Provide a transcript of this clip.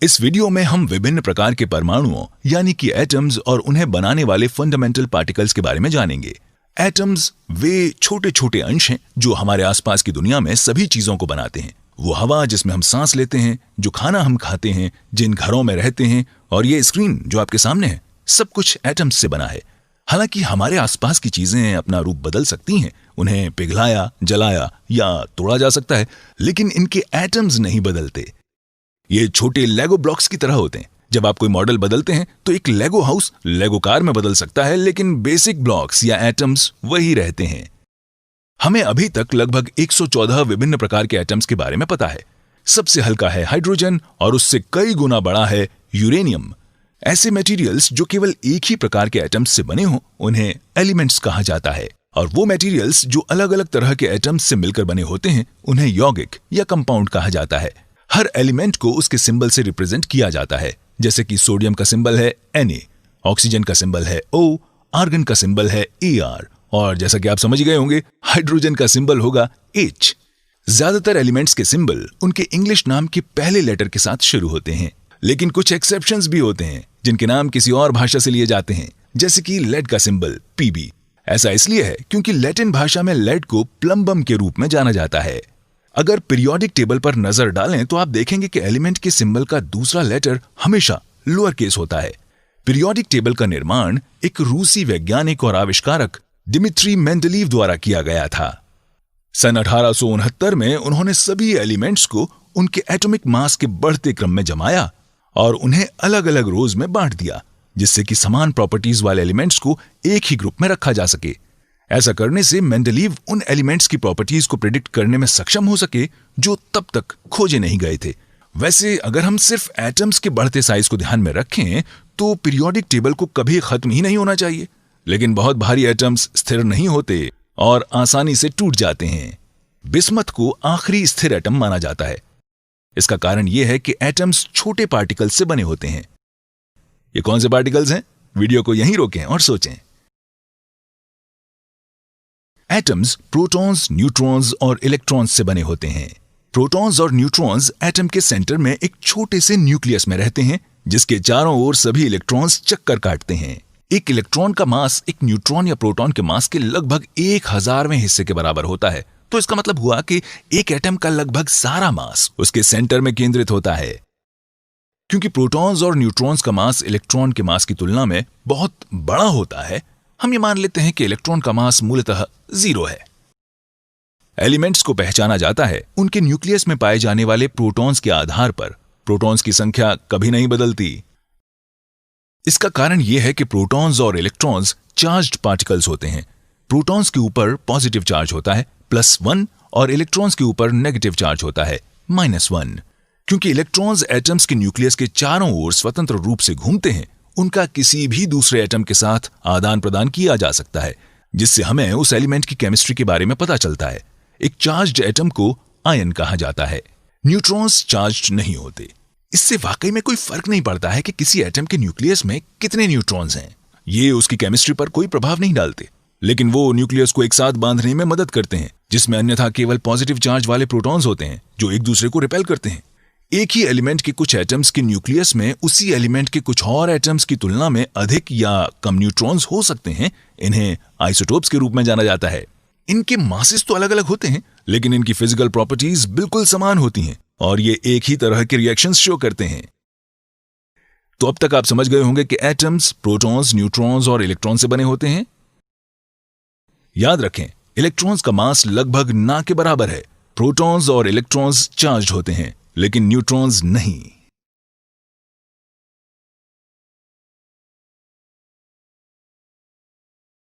इस वीडियो में हम विभिन्न प्रकार के परमाणुओं यानी कि एटम्स और उन्हें बनाने वाले फंडामेंटल पार्टिकल्स के बारे में जानेंगे। एटम्स वे छोटे छोटे अंश हैं जो हमारे आसपास की दुनिया में सभी चीजों को बनाते हैं। वो हवा जिसमें हम सांस लेते हैं, जो खाना हम खाते हैं, जिन घरों में रहते हैं और ये स्क्रीन जो आपके सामने है, सब कुछ एटम्स से बना है। हालांकि हमारे आसपास की चीजें अपना रूप बदल सकती हैं, उन्हें पिघलाया, जलाया या तोड़ा जा सकता है, लेकिन इनके एटम्स नहीं बदलते। ये छोटे लेगो ब्लॉक्स की तरह होते हैं। जब आप कोई मॉडल बदलते हैं तो एक लेगो हाउस लेगो कार में बदल सकता है, लेकिन बेसिक ब्लॉक्स या एटम्स वही रहते हैं। हमें अभी तक लगभग 114 विभिन्न प्रकार के एटम्स के बारे में पता है। सबसे हल्का है हाइड्रोजन और उससे कई गुना बड़ा है यूरेनियम। ऐसे मटेरियल्स जो केवल एक ही प्रकार के एटम्स से बने हों, उन्हें एलिमेंट्स कहा जाता है। और वो मटेरियल्स जो अलग अलग तरह के एटम्स से मिलकर बने होते हैं, उन्हें यौगिक या कंपाउंड कहा जाता है। हर एलिमेंट को उसके सिंबल से रिप्रेजेंट किया जाता है, जैसे कि सोडियम का सिंबल है Na, ऑक्सीजन का सिंबल है O, आर्गन का सिंबल है Ar और जैसा कि आप समझ गए होंगे, हाइड्रोजन का सिंबल होगा H। ज्यादातर एलिमेंट्स के सिंबल उनके इंग्लिश नाम के पहले लेटर के साथ शुरू होते हैं, लेकिन कुछ एक्सेप्शंस भी होते हैं जिनके नाम किसी और भाषा से लिए जाते हैं, जैसे कि लेड का सिंबल Pb। ऐसा इसलिए है क्योंकि लैटिन भाषा में लेड को प्लम्बम के रूप में जाना जाता है। अगर पीरियोडिक टेबल पर नजर डालें तो आप देखेंगे कि एलिमेंट के सिंबल का दूसरा लेटर हमेशा लोअर केस होता है। पीरियोडिक टेबल का निर्माण एक रूसी वैज्ञानिक और आविष्कारक दिमित्री मेंडलीव द्वारा किया गया था। सन 1869 में उन्होंने सभी एलिमेंट्स को उनके एटॉमिक मास के बढ़ते क्रम में जमाया और उन्हें अलग अलग रोज में बांट दिया, जिससे कि समान प्रॉपर्टीज वाले एलिमेंट्स को एक ही ग्रुप में रखा जा सके। ऐसा करने से मेंडलीव उन एलिमेंट्स की प्रॉपर्टीज को प्रेडिक्ट करने में सक्षम हो सके जो तब तक खोजे नहीं गए थे। वैसे अगर हम सिर्फ एटम्स के बढ़ते साइज को ध्यान में रखें तो पीरियोडिक टेबल को कभी खत्म ही नहीं होना चाहिए, लेकिन बहुत भारी एटम्स स्थिर नहीं होते और आसानी से टूट जाते हैं। बिस्मथ को आखिरी स्थिर एटम माना जाता है। इसका कारण यह है कि एटम्स छोटे पार्टिकल्स से बने होते हैं। ये कौन से पार्टिकल्स हैं? वीडियो को यहीं रोकें और सोचें। एटम्स प्रोटॉन्स, न्यूट्रॉन्स और इलेक्ट्रॉन्स से बने होते हैं। प्रोटॉन्स और न्यूट्रॉन्स एटम के सेंटर में एक छोटे से न्यूक्लियस में रहते हैं, जिसके चारों ओर सभी इलेक्ट्रॉन्स चक्कर काटते हैं। एक इलेक्ट्रॉन का मास एक न्यूट्रॉन या प्रोटॉन के मास के लगभग 1000वें हिस्से के बराबर होता है। तो इसका मतलब हुआ कि एक एटम का लगभग सारा मास उसके सेंटर में केंद्रित होता है। क्योंकि प्रोटॉन्स और न्यूट्रॉन्स का मास इलेक्ट्रॉन के मास की तुलना में बहुत बड़ा होता है, हम ये मान लेते हैं कि इलेक्ट्रॉन का मास मूलतः 0 है। एलिमेंट्स को पहचाना जाता है उनके न्यूक्लियस में पाए जाने वाले प्रोटॉन्स के आधार पर। प्रोटॉन्स की संख्या कभी नहीं बदलती। इसका कारण यह है कि प्रोटॉन्स और इलेक्ट्रॉन्स चार्ज्ड पार्टिकल्स होते हैं। प्रोटॉन्स के ऊपर पॉजिटिव चार्ज होता है +1 और इलेक्ट्रॉन्स के ऊपर नेगेटिव चार्ज होता है -1। क्योंकि इलेक्ट्रॉन्स एटम्स के न्यूक्लियस के चारों ओर स्वतंत्र रूप से घूमते हैं, उनका किसी भी दूसरे एटम के साथ आदान प्रदान किया जा सकता है, जिससे हमें उस एलिमेंट की केमिस्ट्री के बारे में पता चलता है। एक चार्ज्ड एटम को आयन कहा जाता है। न्यूट्रॉन्स चार्ज्ड नहीं होते। इससे वाकई में कोई फर्क नहीं पड़ता है कि किसी एटम के न्यूक्लियस में कितने न्यूट्रॉन्स हैं। ये उसकी केमिस्ट्री पर कोई प्रभाव नहीं डालते, लेकिन वो न्यूक्लियस को एक साथ बांधने में मदद करते हैं, जिसमें अन्यथा केवल पॉजिटिव चार्ज वाले प्रोटॉन्स होते हैं जो एक दूसरे को रिपेल करते हैं। एक ही एलिमेंट के कुछ एटम्स के न्यूक्लियस में उसी एलिमेंट के कुछ और एटम्स की तुलना में अधिक या कम न्यूट्रॉन्स हो सकते हैं। इन्हें आइसोटोप्स के रूप में जाना जाता है। इनके मासेस तो अलग अलग होते हैं, लेकिन इनकी फिजिकल प्रॉपर्टीज बिल्कुल समान होती हैं और ये एक ही तरह के रिएक्शंस शो करते हैं। तो अब तक आप समझ गए होंगे कि एटम्स प्रोटॉन्स, न्यूट्रॉन्स और इलेक्ट्रॉन से बने होते हैं। याद रखें, इलेक्ट्रॉन्स का मास लगभग ना के बराबर है। प्रोटॉन्स और इलेक्ट्रॉन्स चार्ज्ड होते हैं, लेकिन न्यूट्रॉन्स नहीं।